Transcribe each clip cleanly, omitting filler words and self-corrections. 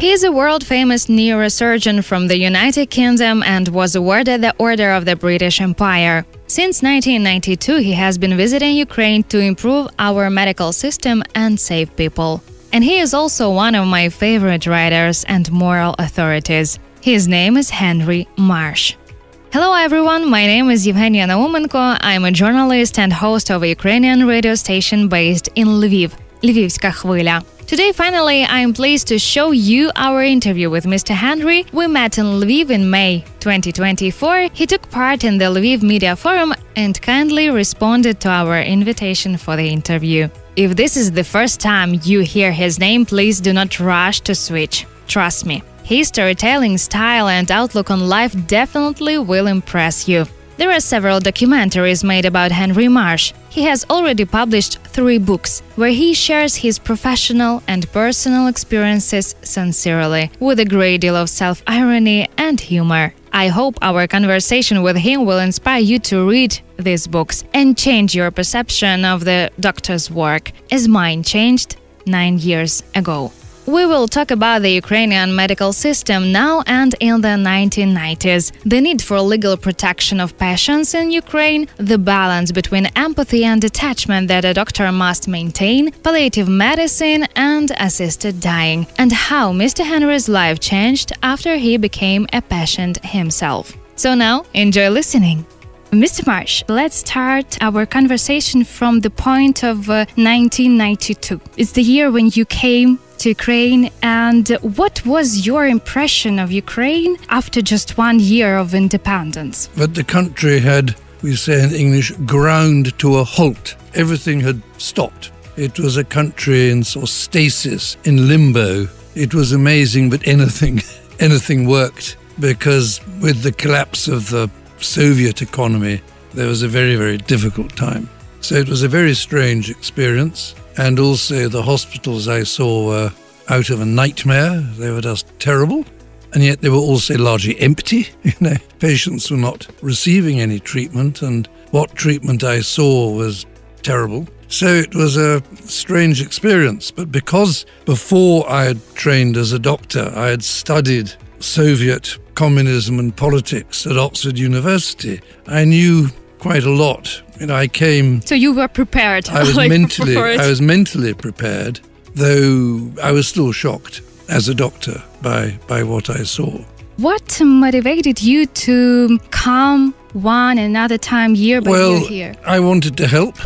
He is a world-famous neurosurgeon from the United Kingdom and was awarded the Order of the British Empire. Since 1992, he has been visiting Ukraine to improve our medical system and save people. And he is also one of my favorite writers and moral authorities. His name is Henry Marsh. Hello everyone, my name is Yevheniia Naumenko. I'm a journalist and host of a Ukrainian radio station based in Lviv, Lvivska Khvyliia. Today, finally, I'm pleased to show you our interview with Mr. Henry. We met in Lviv in May 2024. He took part in the Lviv Media Forum and kindly responded to our invitation for the interview. If this is the first time you hear his name, please do not rush to switch. Trust me, his storytelling style and outlook on life definitely will impress you. There are several documentaries made about Henry Marsh. He has already published 3 books, where he shares his professional and personal experiences sincerely, with a great deal of self-irony and humor. I hope our conversation with him will inspire you to read these books and change your perception of the doctor's work, as mine changed 9 years ago. We will talk about the Ukrainian medical system now and in the 1990s, the need for legal protection of patients in Ukraine, the balance between empathy and attachment that a doctor must maintain, palliative medicine and assisted dying, and how Mr. Henry's life changed after he became a patient himself. So now, enjoy listening. Mr. Marsh, let's start our conversation from the point of 1992. It's the year when you came to Ukraine, and what was your impression of Ukraine after just 1 year of independence? But the country had, we say in English, ground to a halt. Everything had stopped. It was a country in sort of stasis, in limbo. It was amazing, but anything worked, because with the collapse of the Soviet economy, there was a very, very difficult time. So it was a very strange experience. And also the hospitals I saw were out of a nightmare. They were just terrible. And yet they were also largely empty. Patients were not receiving any treatment, and what treatment I saw was terrible. So it was a strange experience. But because before I had trained as a doctor, I had studied Soviet communism and politics at Oxford University, I knew quite a lot. I came. So you were prepared. I was mentally prepared, though I was still shocked as a doctor by what I saw. What motivated you to come one another time year by year here? I wanted to help.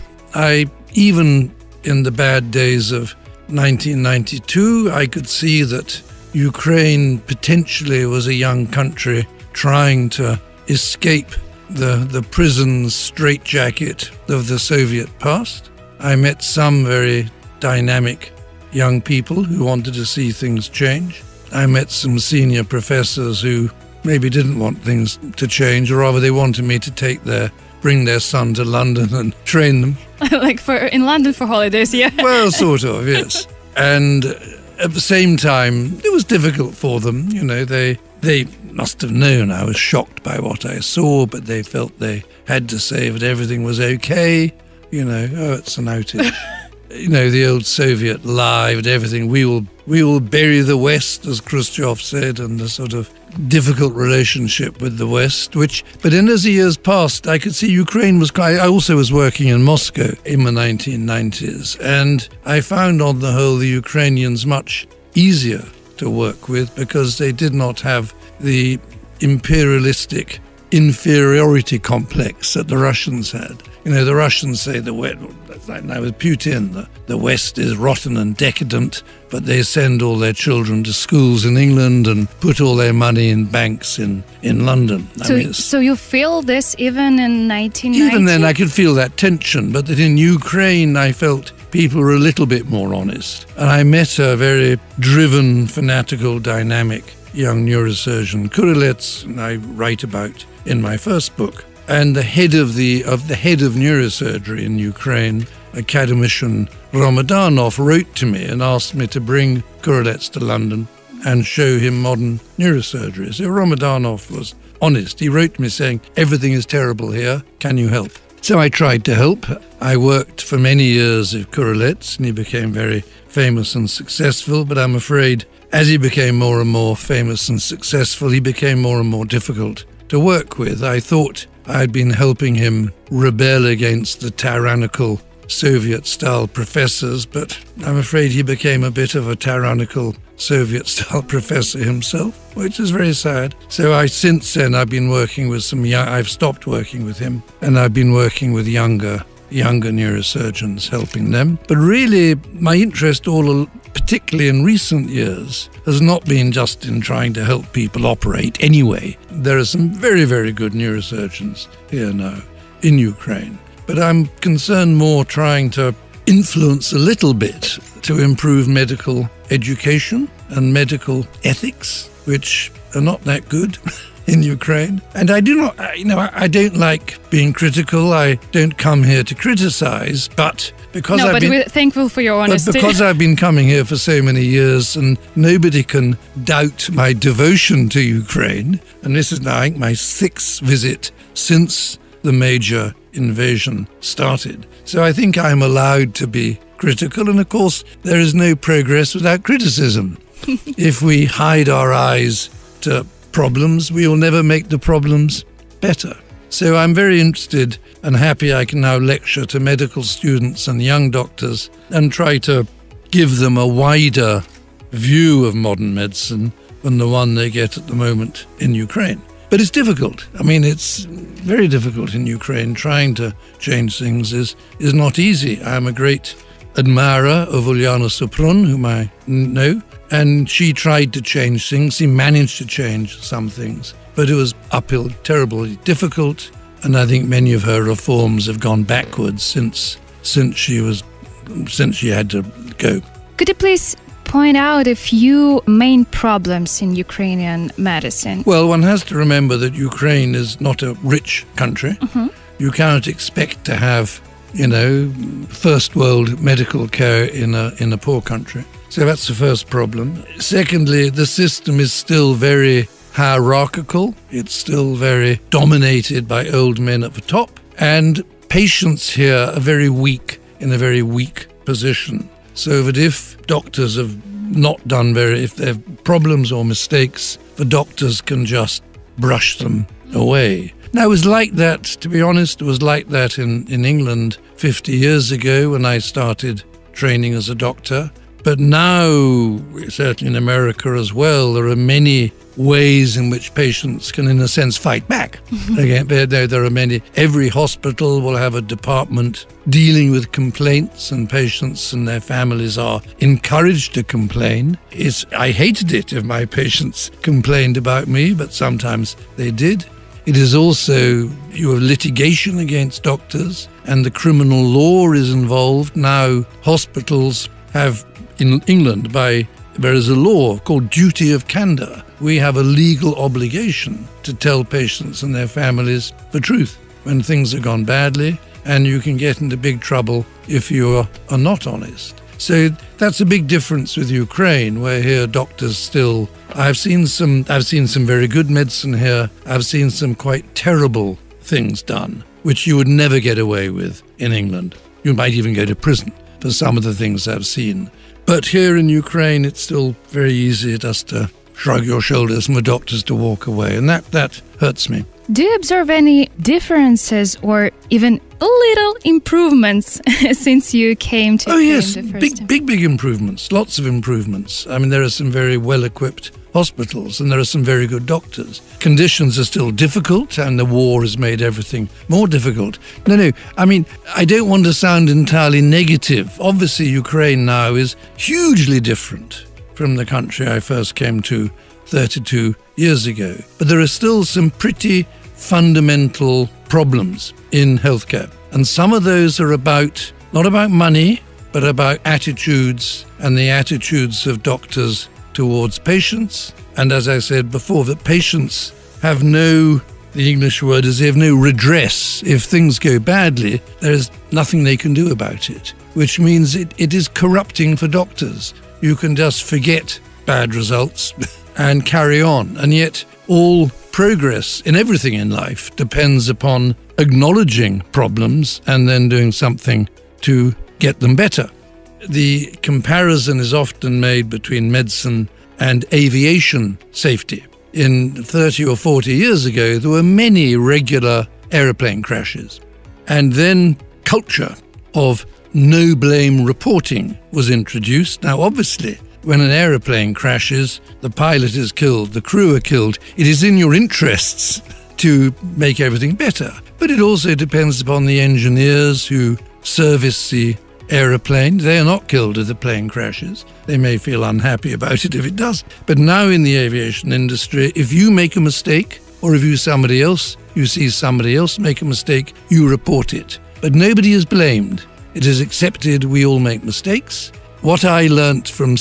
Even in the bad days of 1992, I could see that Ukraine potentially was a young country trying to escape the prison straitjacket of the Soviet past. I met some very dynamic young people who wanted to see things change. I met some senior professors who maybe didn't want things to change, or rather they wanted me to bring their son to London and train them. In London for holidays, yeah. Well, sort of, yes. And at the same time, it was difficult for them. They must have known I was shocked by what I saw, but they felt they had to say that everything was okay. It's an outage. The old Soviet lie that everything, we will bury the West, as Khrushchev said, and the sort of difficult relationship with the West, but as the years passed, I could see Ukraine was quite. I also was working in Moscow in the 1990s, and I found on the whole the Ukrainians much easier to work with, because they did not have the imperialistic inferiority complex that the Russians had. The Russians say the West, like now with Putin, the West is rotten and decadent, but they send all their children to schools in England and put all their money in banks in London. So you feel this even in 1990? Even then I could feel that tension, but that in Ukraine I felt people were a little bit more honest. And I met a very driven, fanatical, dynamic young neurosurgeon, Khvyliia, and I write about in my first book. And the head of neurosurgery in Ukraine, academician Ramadanov, wrote to me and asked me to bring Khvyliia to London and show him modern neurosurgery. So Ramadanov was honest. He wrote to me saying, "Everything is terrible here. Can you help?" So I tried to help. I worked for many years with Khvyliia, and he became very famous and successful, but I'm afraid as he became more and more famous and successful, he became more and more difficult to work with. I thought I'd been helping him rebel against the tyrannical Soviet-style professors, but I'm afraid he became a bit of a tyrannical Soviet-style professor himself, which is very sad. So since then, I've been working with I've stopped working with him, and I've been working with younger neurosurgeons, helping them. But really, my interest, particularly in recent years, has not been just in trying to help people operate anyway. There are some very, very good neurosurgeons here now in Ukraine. But I'm concerned more trying to influence a little bit to improve medical education and medical ethics, which are not that good in Ukraine. And I don't like being critical. I don't come here to criticize, but because we're thankful for your honesty. But because I've been coming here for so many years and nobody can doubt my devotion to Ukraine, and this is now, I think, my 6th visit since the major invasion started. So I think I'm allowed to be critical, and of course there is no progress without criticism. If we hide our eyes to problems, we will never make the problems better. So I'm very interested and happy I can now lecture to medical students and young doctors and try to give them a wider view of modern medicine than the one they get at the moment in Ukraine. But it's difficult. I mean, it's very difficult in Ukraine. Trying to change things is not easy. I'm a great admirer of Ulyana Suprun, whom I know, and she tried to change things. She managed to change some things, but it was uphill, terribly difficult, and I think many of her reforms have gone backwards since she had to go. Could you please point out a few main problems in Ukrainian medicine? Well, one has to remember that Ukraine is not a rich country. Mm-hmm. You cannot expect to have, first world medical care in a poor country. So that's the first problem. Secondly, the system is still very hierarchical. It's still very dominated by old men at the top. And patients here are in a very weak position. So that if doctors have not done if there are problems or mistakes, the doctors can just brush them away. Now, it was like that, to be honest, it was like that in England 50 years ago when I started training as a doctor. But now, certainly in America as well, there are many ways in which patients can, in a sense, fight back. Again, there are many. Every hospital will have a department dealing with complaints, and patients and their families are encouraged to complain. I hated it if my patients complained about me, but sometimes they did. It is also, you have litigation against doctors, and the criminal law is involved. Now, hospitals have, in England, there is a law called duty of candour. We have a legal obligation to tell patients and their families the truth when things have gone badly, and you can get into big trouble if you are not honest. So that's a big difference with Ukraine, where here doctors still... I've seen some very good medicine here. I've seen some quite terrible things done, which you would never get away with in England. You might even go to prison for some of the things I've seen. But here in Ukraine, it's still very easy just to shrug your shoulders and the doctors to walk away, and that hurts me. Do you observe any differences or even little improvements since you came to Ukraine the first time? Big improvements, lots of improvements. I mean, there are some very well-equipped hospitals and there are some very good doctors. Conditions are still difficult, and the war has made everything more difficult. No, I mean, I don't want to sound entirely negative. Obviously, Ukraine now is hugely different from the country I first came to 32 years ago. But there are still some pretty fundamental problems in healthcare. And some of those are not about money, but about attitudes and the attitudes of doctors towards patients. And as I said before, that patients have the English word is they have no redress. If things go badly, there is nothing they can do about it, which means it is corrupting for doctors. You can just forget bad results and carry on. And yet all progress in everything in life depends upon acknowledging problems and then doing something to get them better. the comparison is often made between medicine and aviation safety. In 30 or 40 years ago, there were many regular aeroplane crashes. And then culture of no-blame reporting was introduced. Now, obviously, when an aeroplane crashes, the pilot is killed, the crew are killed. It is in your interests to make everything better. But it also depends upon the engineers who service the aeroplane. They are not killed if the plane crashes. They may feel unhappy about it if it does. But now in the aviation industry, if you make a mistake, or if you see somebody else make a mistake, you report it. But nobody is blamed. It is accepted we all make mistakes. What I learnt from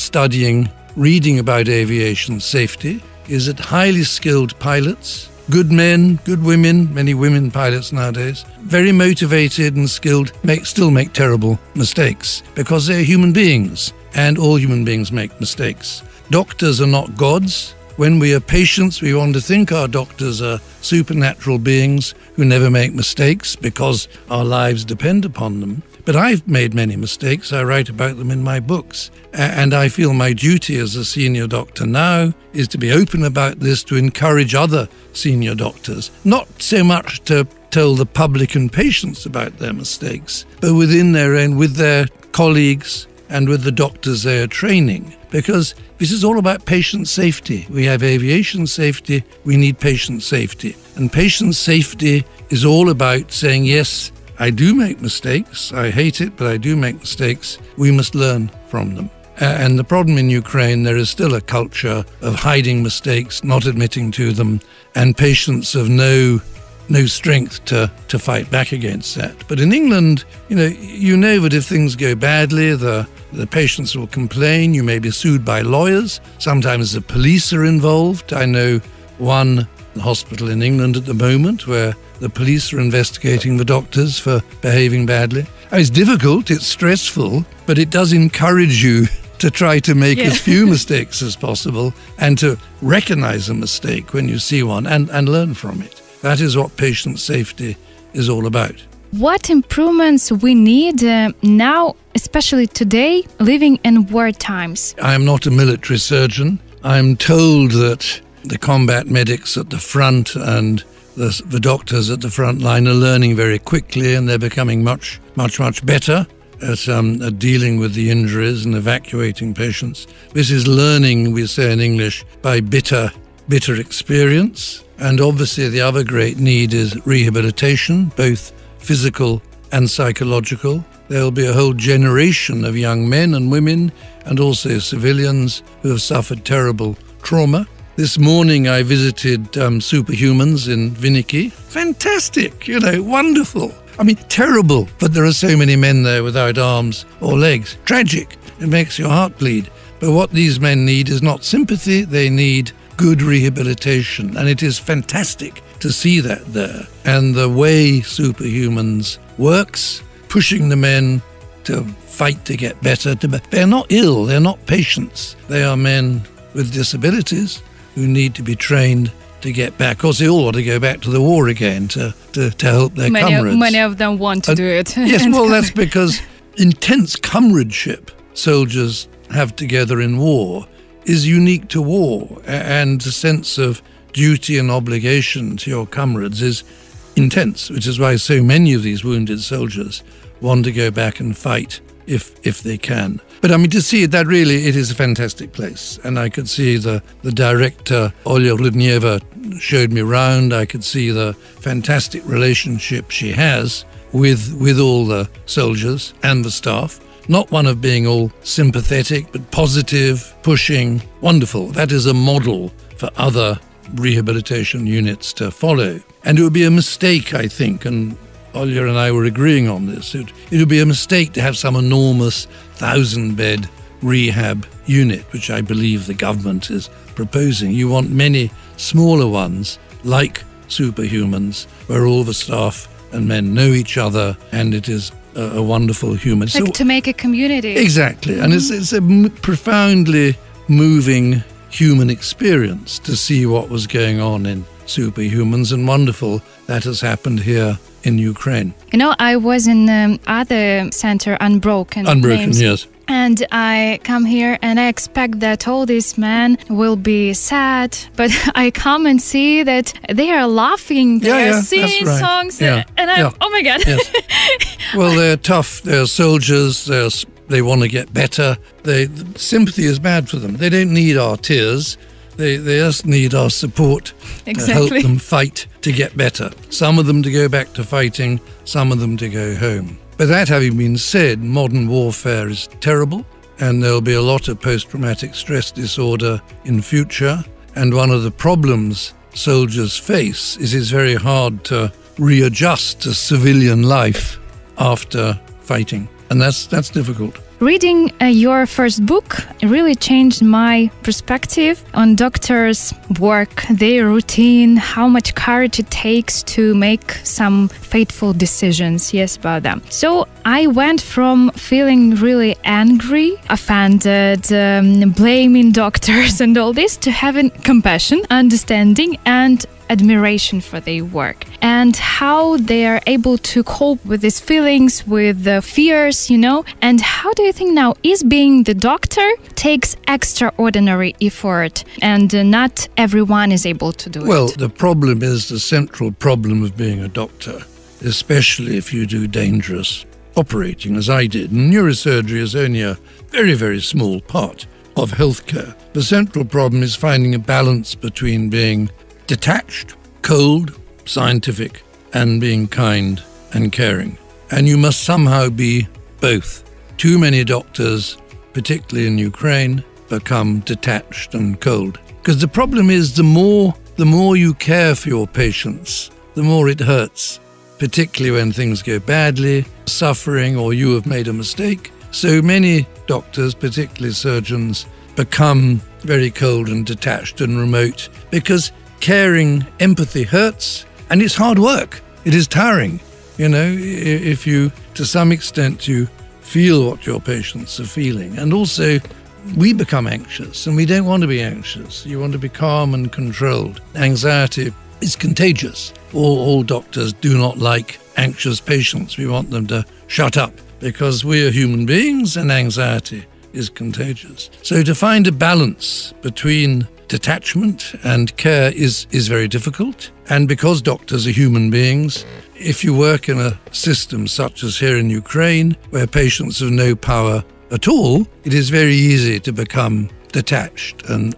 reading about aviation safety, is that highly skilled pilots, good men, good women, many women pilots nowadays, very motivated and skilled, still make terrible mistakes because they're human beings, and all human beings make mistakes. Doctors are not gods. When we are patients, we want to think our doctors are supernatural beings who never make mistakes because our lives depend upon them. But I've made many mistakes. I write about them in my books. And I feel my duty as a senior doctor now is to be open about this, to encourage other senior doctors, not so much to tell the public and patients about their mistakes, but with their colleagues and with the doctors they are training. Because this is all about patient safety. We have aviation safety, we need patient safety. And patient safety is all about saying, yes, I do make mistakes, I hate it, but I do make mistakes. We must learn from them. And the problem in Ukraine, there is still a culture of hiding mistakes, not admitting to them, and patients of no strength to fight back against that. But in England, you know that if things go badly, the patients will complain. You may be sued by lawyers. Sometimes the police are involved. I know one hospital in England at the moment where the police are investigating the doctors for behaving badly. It's difficult, it's stressful, but it does encourage you to try to make as few mistakes as possible and to recognize a mistake when you see one and learn from it. That is what patient safety is all about. What improvements we need now, especially today, living in war times? I am not a military surgeon. I'm told that the combat medics at the front and the doctors at the front line are learning very quickly, and they're becoming much better at dealing with the injuries and evacuating patients. This is learning, we say in English, by bitter experience. And obviously the other great need is rehabilitation, both physical and psychological. There will be a whole generation of young men and women and also civilians who have suffered terrible trauma. This morning I visited Superhumans in Yevheniia. Fantastic, wonderful. I mean, terrible, but there are so many men there without arms or legs. Tragic. It makes your heart bleed. But what these men need is not sympathy, they need good rehabilitation. And it is fantastic to see that there. And the way Superhumans works, pushing the men to fight to get better. They're not ill, they're not patients. They are men with disabilities who need to be trained to get back. Of course, they all want to go back to the war again to help their comrades. Many of them want to do it. Yes, well, that's because intense comradeship soldiers have together in war is unique to war, and the sense of duty and obligation to your comrades is intense, which is why so many of these wounded soldiers want to go back and fight if they can. But I mean, to see it, it is a fantastic place. And I could see the director, Olya Rudnieva, showed me round. I could see the fantastic relationship she has with all the soldiers and the staff. Not one of being all sympathetic, but positive, pushing, wonderful. That is a model for other rehabilitation units to follow. And it would be a mistake, I think, and Olya and I were agreeing on this. It would be a mistake to have some enormous 1,000-bed rehab unit, which I believe the government is proposing. You want many smaller ones, like Superhumans, where all the staff and men know each other, and it is a wonderful human. Like to make a community. Exactly. And it's a profoundly moving human experience to see what was going on in Superhumans, and wonderful that has happened here in Ukraine. I was in other center, Unbroken. Unbroken, yes. and I come here and I expect that all these men will be sad, but I come and see that they are laughing, they are singing songs, and I'm, oh my God. Yes. Well, they're tough, they're soldiers, they want to get better. Sympathy is bad for them. They don't need our tears. They just need our support to help them fight to get better. Some of them to go back to fighting, some of them to go home. But that having been said, modern warfare is terrible, and there'll be a lot of post-traumatic stress disorder in future. And one of the problems soldiers face is it's very hard to readjust to civilian life after fighting. And that's difficult. Reading your first book really changed my perspective on doctors' work, their routine, how much courage it takes to make some fateful decisions, about them. So I went from feeling really angry, offended, blaming doctors and all this, to having compassion, understanding, and admiration for their work and how they are able to cope with these feelings, with the fears, and how do you think now is being the doctor takes extraordinary effort and not everyone is able to do it? Well, the problem is the central problem of being a doctor, especially if you do dangerous operating as I did. And neurosurgery is only a very, very small part of healthcare. The central problem is finding a balance between being detached, cold, scientific, and being kind and caring. And you must somehow be both. Too many doctors, particularly in Ukraine, become detached and cold. Because the problem is the more you care for your patients, the more it hurts, particularly when things go badly, suffering, or you have made a mistake. So many doctors, particularly surgeons, become very cold and detached and remote because caring, empathy hurts, and it's hard work. It is tiring. If you, to some extent, you feel what your patients are feeling. And also, we become anxious, and we don't want to be anxious. You want to be calm and controlled. Anxiety is contagious. All doctors do not like anxious patients. We want them to shut up because we are human beings, and anxiety is contagious. So to find a balance between detachment and care is very difficult. And because doctors are human beings, if you work in a system such as here in Ukraine, where patients have no power at all, it is very easy to become detached and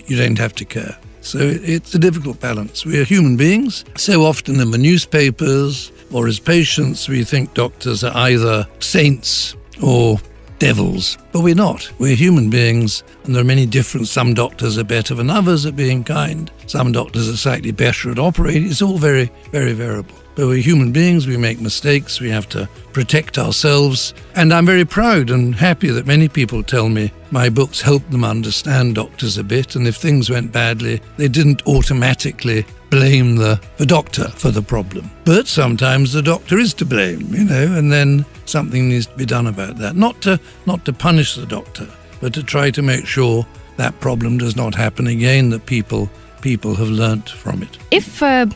you don't have to care. So it's a difficult balance. We are human beings. So often in the newspapers or as patients, we think doctors are either saints or devils, but we're not. We're human beings, and there are many different. Some doctors are better than others at being kind. Some doctors are slightly better at operating. It's all very, very variable. But we're human beings. We make mistakes. We have to protect ourselves. And I'm very proud and happy that many people tell me my books help them understand doctors a bit. And if things went badly, they didn't automatically blame the doctor for the problem. But sometimes the doctor is to blame, and then something needs to be done about that. Not to punish the doctor, but to try to make sure that problem does not happen again, that people have learnt from it. If a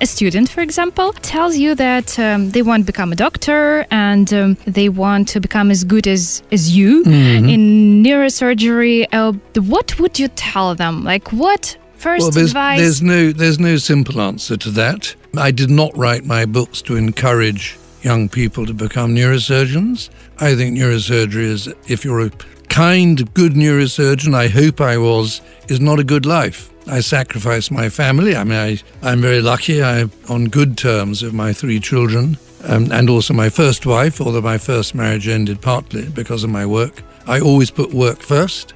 student, for example, tells you that they want to become a doctor and they want to become as good as you in neurosurgery, what would you tell them? Like what first advice? There's no simple answer to that. I did not write my books to encourage young people to become neurosurgeons. I think neurosurgery is, if you're a kind, good neurosurgeon, I hope I was, is not a good life. I sacrificed my family. I mean, I'm very lucky. I'm on good terms with my 3 children and also my first wife, although my first marriage ended partly because of my work. I always put work first,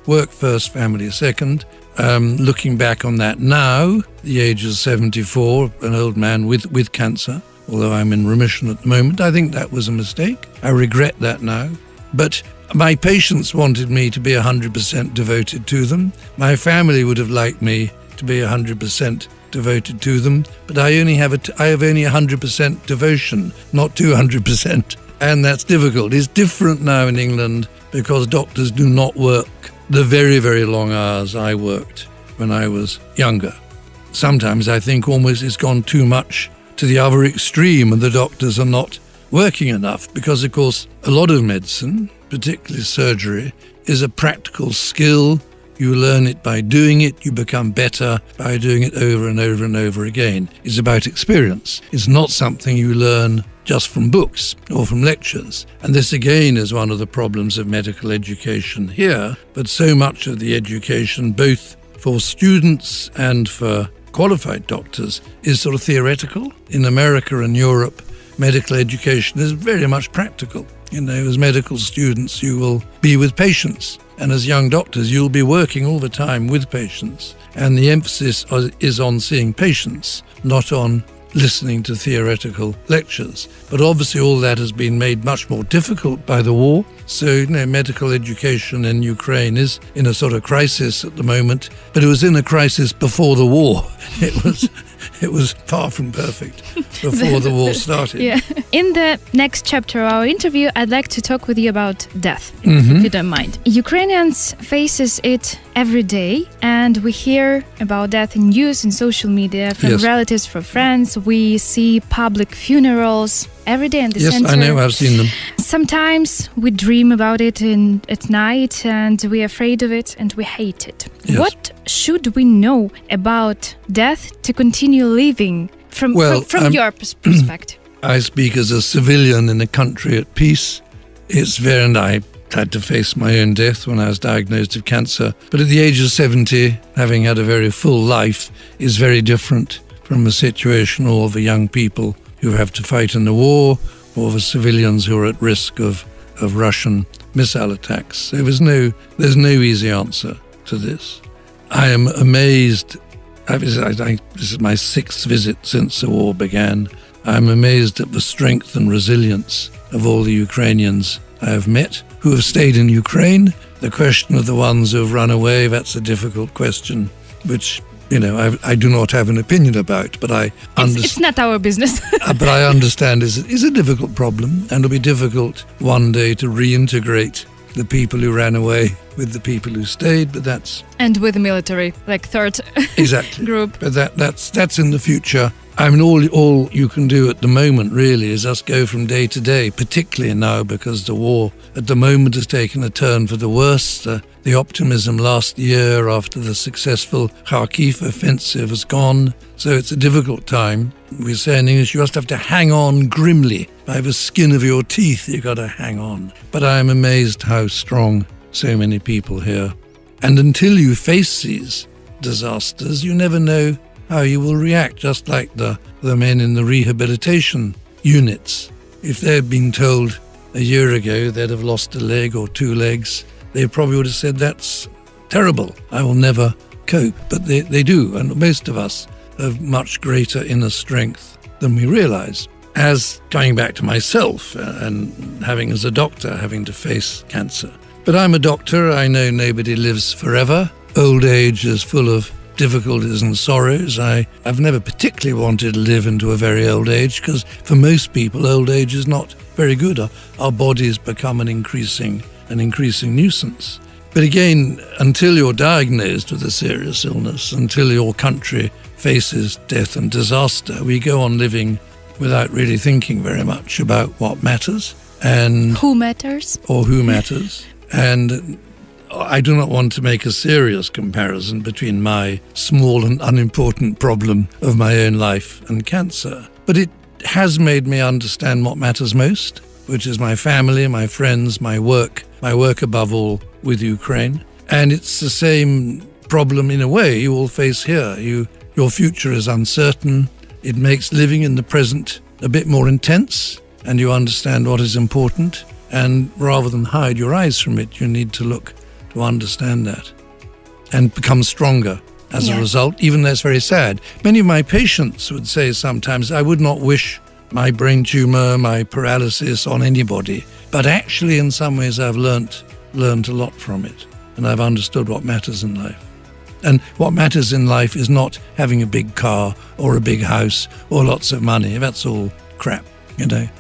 work first, family second. Looking back on that now, the age is 74, an old man with cancer, although I'm in remission at the moment, I think that was a mistake. I regret that now. But my patients wanted me to be 100% devoted to them. My family would have liked me to be 100% devoted to them, but I have only 100% devotion, not 200%. And that's difficult. It's different now in England because doctors do not work the very, very long hours I worked when I was younger. Sometimes I think almost it's gone too much to the other extreme and the doctors are not working enough because, of course, a lot of medicine, particularly surgery, is a practical skill. You learn it by doing it. You become better by doing it over and over and over again. It's about experience. It's not something you learn just from books or from lectures. And this again is one of the problems of medical education here. But so much of the education, both for students and for qualified doctors, is sort of theoretical. In America and Europe, medical education is very much practical. As medical students, you will be with patients. And as young doctors, you'll be working all the time with patients. And the emphasis is on seeing patients, not on listening to theoretical lectures. But obviously all that has been made much more difficult by the war. So, medical education in Ukraine is in a sort of crisis at the moment, but it was in a crisis before the war. It was far from perfect before the war started. Yeah. In the next chapter of our interview, I'd like to talk with you about death, if you don't mind. Ukrainians faces it every day, and we hear about death in news and social media from relatives, from friends. We see public funerals every day in the center. Yes, I know, I've seen them. Sometimes we dream about it at night, and we're afraid of it, and we hate it. Yes. What should we know about death to continue living from your perspective? I speak as a civilian in a country at peace. And I had to face my own death when I was diagnosed with cancer. But at the age of 70, having had a very full life is very different from the situation of the young people who have to fight in the war, or the civilians who are at risk of Russian missile attacks. So there's no easy answer to this. I am amazed. This is my 6th visit since the war began. I'm amazed at the strength and resilience of all the Ukrainians I have met who have stayed in Ukraine. The question of the ones who have run away, that's a difficult question, which I do not have an opinion about, but I understand. It's not our business. But I understand is a difficult problem, and it'll be difficult one day to reintegrate the people who ran away with the people who stayed. But that's with the military, like third exactly group. But that's in the future. I mean, all you can do at the moment really is just go from day to day, particularly now because the war at the moment has taken a turn for the worse. The optimism last year after the successful Kharkiv offensive has gone. So it's a difficult time. We're saying is you just have to hang on grimly. By the skin of your teeth, you've got to hang on. But I am amazed how strong so many people here. And until you face these disasters, you never know how you will react, just like the men in the rehabilitation units. If they'd been told a year ago they'd have lost a leg or 2 legs, they probably would have said, that's terrible, I will never cope. But they do, and most of us have much greater inner strength than we realize. As going back to myself and having as a doctor, having to face cancer. But I'm a doctor, I know nobody lives forever. Old age is full of difficulties and sorrows. I've never particularly wanted to live into a very old age because for most people old age is not very good. Our bodies become an increasing nuisance. But again, until you're diagnosed with a serious illness, until your country faces death and disaster, we go on living without really thinking very much about what matters and who matters. And I do not want to make a serious comparison between my small and unimportant problem of my own life and cancer. But it has made me understand what matters most, which is my family, my friends, my work above all with Ukraine. And it's the same problem in a way you all face here. Your future is uncertain. It makes living in the present a bit more intense, and you understand what is important. And rather than hide your eyes from it, you need to look to understand that and become stronger as a result, even though it's very sad. Many of my patients would say sometimes, I would not wish my brain tumor, my paralysis on anybody, but actually in some ways I've learnt a lot from it, and I've understood what matters in life. And what matters in life is not having a big car or a big house or lots of money. That's all crap,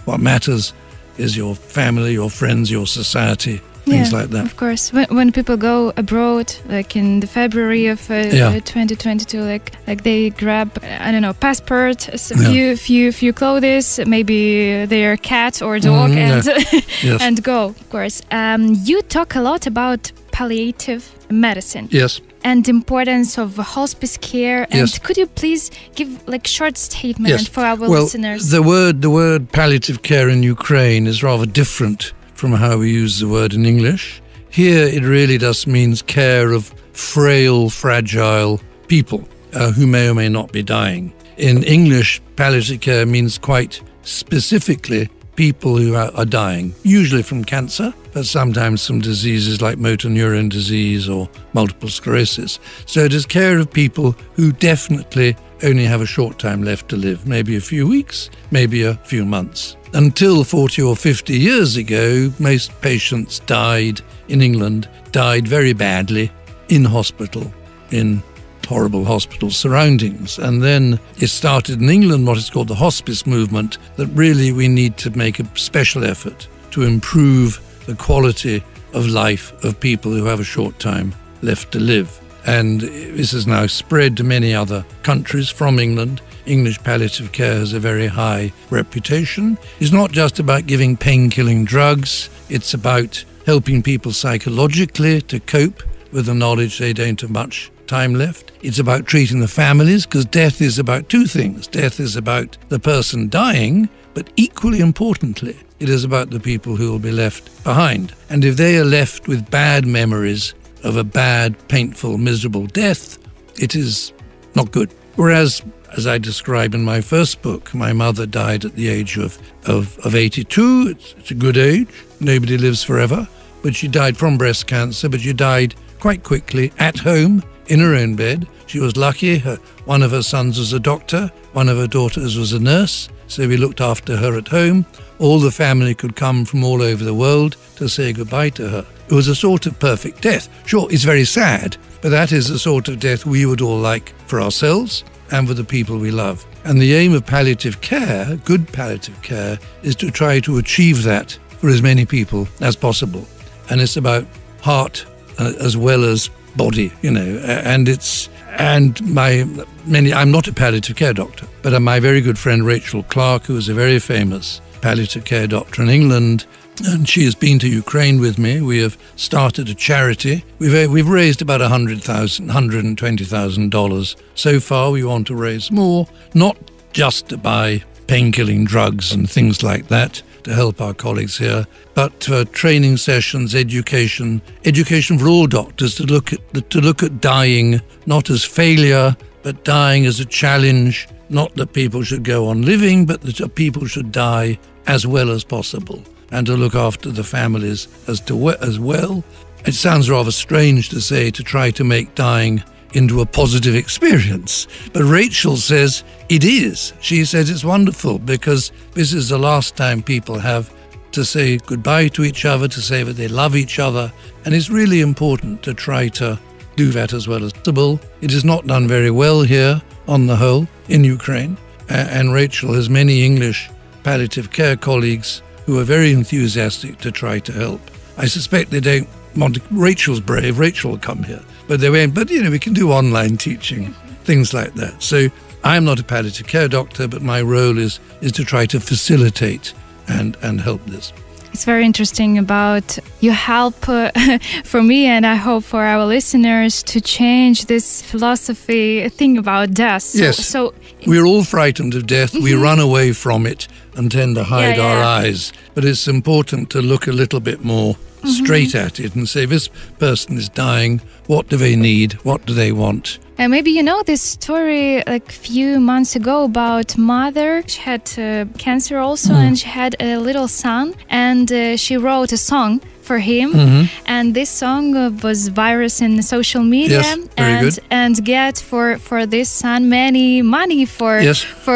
What matters is your family, your friends, your society, things like that. Of course, when people go abroad, like in the February of 2022, like they grab, I don't know, passport, few clothes, maybe their cat or dog, and go. Of course, you talk a lot about palliative medicine. Yes. And the importance of hospice care. And could you please give like short statement for our listeners? The word palliative care in Ukraine is rather different from how we use the word in English. Here it really just means care of frail, fragile people who may or may not be dying. In English, palliative care means quite specifically people who are dying, usually from cancer, but sometimes from diseases like motor neuron disease or multiple sclerosis. So it is care of people who definitely only have a short time left to live, maybe a few weeks, maybe a few months. Until 40 or 50 years ago, most patients died in England, died very badly in hospital, in horrible hospital surroundings. And then it started in England what is called the hospice movement, that really we need to make a special effort to improve the quality of life of people who have a short time left to live. And this has now spread to many other countries from England. English palliative care has a very high reputation. It's not just about giving pain-killing drugs. It's about helping people psychologically to cope with the knowledge they don't have much time left. It's about treating the families, because death is about two things. Death is about the person dying, but equally importantly, it is about the people who will be left behind. And if they are left with bad memories of a bad, painful, miserable death, it is not good. Whereas, as I describe in my first book, my mother died at the age of 82. It's a good age. Nobody lives forever. But she died from breast cancer, but she died quite quickly at home in her own bed. She was lucky. One of her sons was a doctor. One of her daughters was a nurse. So we looked after her at home. All the family could come from all over the world to say goodbye to her. It was a sort of perfect death. Sure, it's very sad, but that is the sort of death we would all like for ourselves and for the people we love. And the aim of palliative care, good palliative care, is to try to achieve that for as many people as possible. And it's about heart as well as body, I'm not a palliative care doctor, but my very good friend Rachel Clark, who is a very famous palliative care doctor in England, and she has been to Ukraine with me. We have started a charity. We've raised about $120,000 so far. We want to raise more, not just to buy pain-killing drugs and things like that to help our colleagues here, but training sessions, education for all doctors to look at dying not as failure, but dying as a challenge. Not that people should go on living, but that people should die as well as possible, and to look after the families as well. It sounds rather strange to say to try to make dying into a positive experience, but Rachel says it is. She says it's wonderful because this is the last time people have to say goodbye to each other, to say that they love each other, and it's really important to try to do that as well as possible. It is not done very well here on the whole in Ukraine, and Rachel has many English palliative care colleagues who are very enthusiastic to try to help. I suspect they don't want to. Rachel's brave. Rachel will come here, but they won't. But we can do online teaching, things like that. So I'm not a palliative care doctor, but my role is to try to facilitate and help this. It's very interesting about your help for me, and I hope for our listeners to change this philosophy thing about death. So we're all frightened of death. We run away from it and tend to hide our eyes. But it's important to look a little bit more straight at it and say, this person is dying. What do they need? What do they want? And maybe you know this story like a few months ago about mother. She had cancer also, and she had a little son, and she wrote a song for him, and this song was viral in social media, and get for this son many money for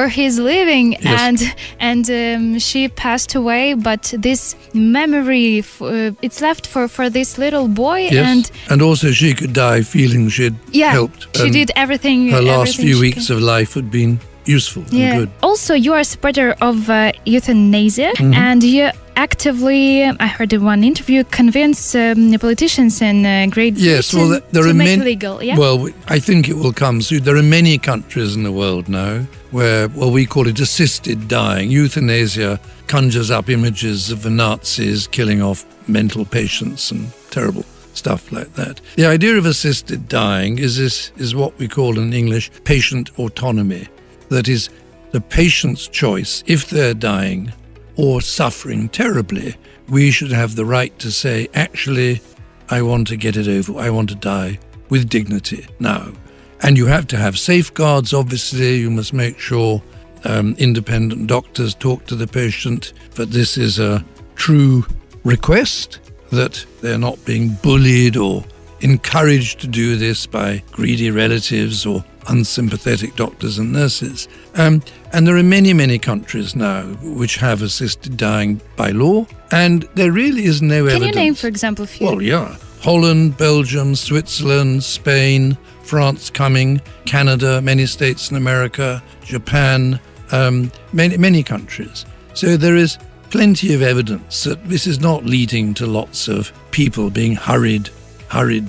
his living, and she passed away, but this memory it's left for this little boy, and also she could die feeling she'd helped. She did everything. Her last few weeks of life had been useful and good. Also, you are a supporter of euthanasia, and you actively, I heard in one interview, convince politicians in Great Britain to make it legal. Yeah? Well, I think it will come soon. There are many countries in the world now where, well, we call it assisted dying. Euthanasia conjures up images of the Nazis killing off mental patients and terrible stuff like that. The idea of assisted dying is what we call in English patient autonomy. That is, the patient's choice. If they're dying or suffering terribly, we should have the right to say, actually, I want to get it over. I want to die with dignity now. And you have to have safeguards, obviously. You must make sure independent doctors talk to the patient, that this is a true request, that they're not being bullied or encouraged to do this by greedy relatives or unsympathetic doctors and nurses. And there are many, many countries now which have assisted dying by law, and there really is no evidence. Can you name, for example, a few? Well, yeah. Holland, Belgium, Switzerland, Spain, France coming, Canada, many states in America, Japan, many countries. So there is plenty of evidence that this is not leading to lots of people being hurried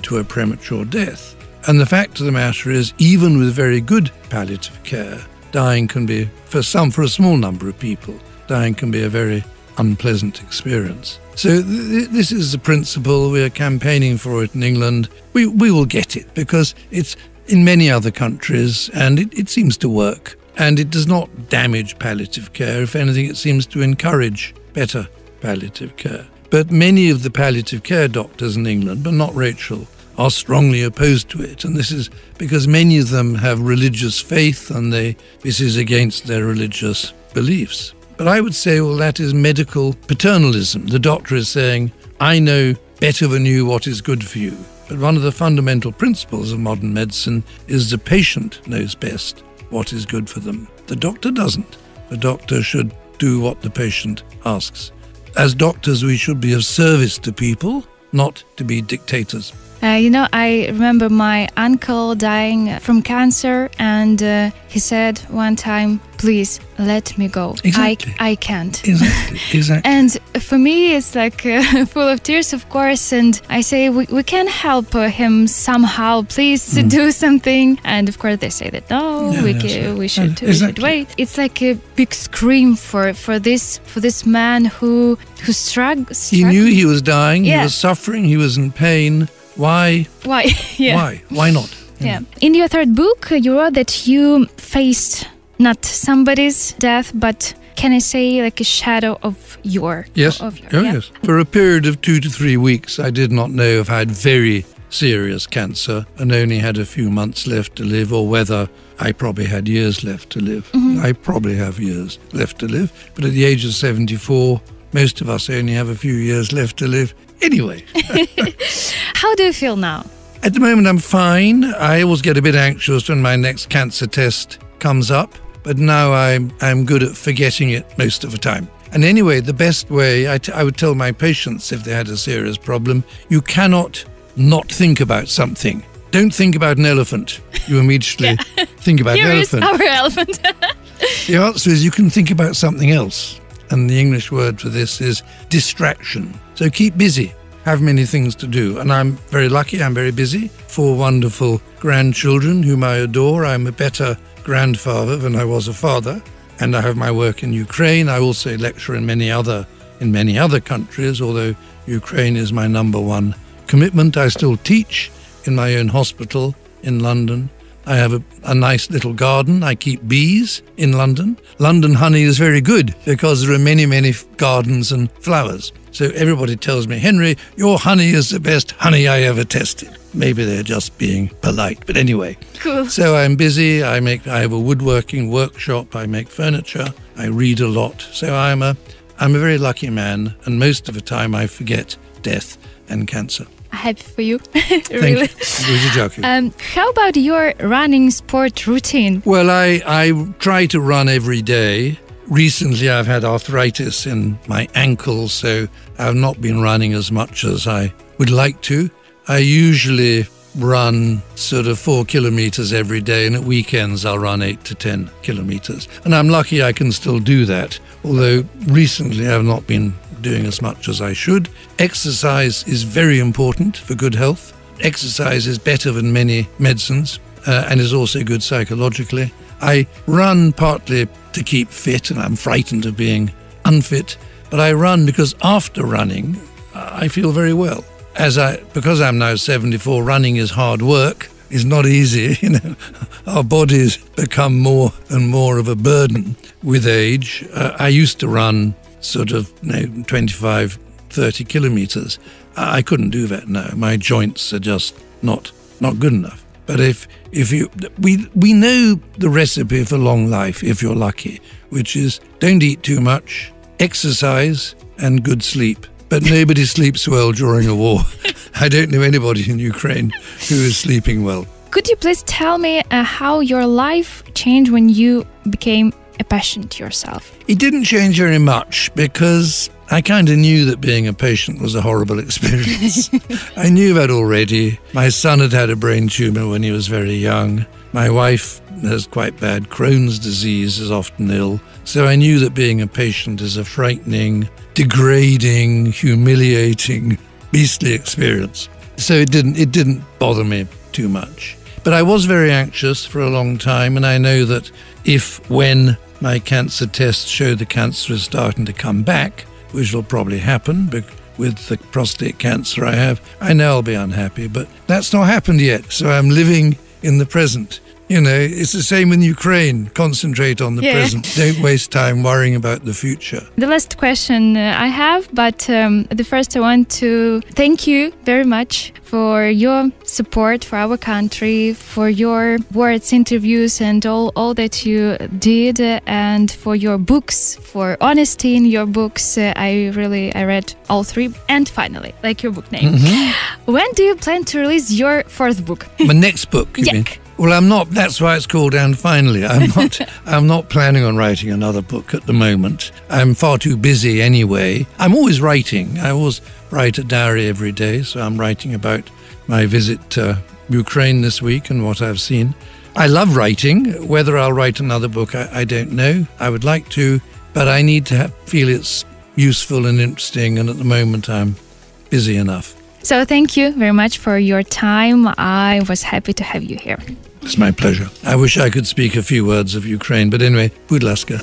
to a premature death. And the fact of the matter is, even with very good palliative care, dying can be, for a small number of people, dying can be a very unpleasant experience. So this is the principle. We are campaigning for it in England. We will get it because it's in many other countries and it seems to work. And it does not damage palliative care. If anything, it seems to encourage better palliative care. But many of the palliative care doctors in England, but not Rachel, are strongly opposed to it. And this is because many of them have religious faith and this is against their religious beliefs. But I would say, well, that is medical paternalism. The doctor is saying, I know better than you what is good for you. But one of the fundamental principles of modern medicine is the patient knows best what is good for them. The doctor doesn't. The doctor should do what the patient asks. As doctors, we should be of service to people, not to be dictators. I remember my uncle dying from cancer, and he said one time, please, let me go. Exactly. I can't. Exactly. And for me, it's like full of tears, of course, and I say, we can help him somehow, please do something. And of course, they say that, no, we should wait. It's like a big scream for this man who struggles. He knew he was dying, he was suffering, he was in pain. Why? Yeah. Why? Why not? Yeah. In your third book, you wrote that you faced not somebody's death, but can I say like a shadow of your? Yes. Yes. For a period of 2 to 3 weeks, I did not know if I had very serious cancer and only had a few months left to live, or whether I probably had years left to live. I probably have years left to live, but at the age of 74, most of us only have a few years left to live. Anyway. How do you feel now? At the moment, I'm fine. I always get a bit anxious when my next cancer test comes up, but now I'm good at forgetting it most of the time. And anyway, the best way, I would tell my patients if they had a serious problem, you cannot not think about something. Don't think about an elephant. You immediately think about an elephant. Here is our elephant. The answer is you can think about something else. And the English word for this is distraction. So keep busy, have many things to do. And I'm very lucky, I'm very busy. 4 wonderful grandchildren whom I adore. I'm a better grandfather than I was a father. And I have my work in Ukraine. I also lecture in many other countries, although Ukraine is my number one commitment. I still teach in my own hospital in London. I have a nice little garden. I keep bees in London. London honey is very good because there are many, many gardens and flowers. So everybody tells me, Henry, your honey is the best honey I ever tested. Maybe they're just being polite, but anyway. Cool. So I'm busy. I have a woodworking workshop. I make furniture. I read a lot. So I'm a very lucky man, and most of the time I forget death and cancer. Happy for you. Really. Thank you. You're joking. How about your running sport routine? Well, I try to run every day. Recently, I've had arthritis in my ankles, so I've not been running as much as I would like to. I usually run sort of 4 kilometers every day, and at weekends I'll run 8 to 10 kilometers. And I'm lucky I can still do that, although recently I've not been doing as much as I should. Exercise is very important for good health. Exercise is better than many medicines and is also good psychologically. I run partly to keep fit, and I'm frightened of being unfit, but I run because after running, I feel very well. Because I'm now 74, running is hard work. It's not easy. Our bodies become more and more of a burden with age. I used to run sort of 25, 30 kilometers. I couldn't do that now. My joints are just not good enough. But we know the recipe for long life, if you're lucky, which is don't eat too much, exercise, and good sleep. But nobody sleeps well during a war. I don't know anybody in Ukraine who is sleeping well. Could you please tell me how your life changed when you became a patient yourself? It didn't change very much because I kind of knew that being a patient was a horrible experience. I knew that already. My son had a brain tumor when he was very young. My wife has quite bad Crohn's disease, is often ill. So I knew that being a patient is a frightening, degrading, humiliating, beastly experience. So it didn't bother me too much. But I was very anxious for a long time, and I know that when my cancer tests show the cancer is starting to come back, which will probably happen with the prostate cancer I have, I know I'll be unhappy, but that's not happened yet. So I'm living in the present. It's the same in Ukraine. Concentrate on the present. Don't waste time worrying about the future. The last question I have, but the first I want to thank you very much for your support for our country, for your words, interviews, and all that you did, and for your books, for honesty in your books. I read all 3. And finally, like your book name. Mm-hmm. When do you plan to release your 4th book? My next book, you mean? Well, I'm not. That's why it's called And Finally. I'm not planning on writing another book at the moment. I'm far too busy anyway. I'm always writing. I always write a diary every day, so I'm writing about my visit to Ukraine this week and what I've seen. I love writing. Whether I'll write another book, I don't know. I would like to, but I need to feel it's useful and interesting, and at the moment I'm busy enough. So thank you very much for your time. I was happy to have you here. It's my pleasure. I wish I could speak a few words of Ukraine, but anyway, будь ласка.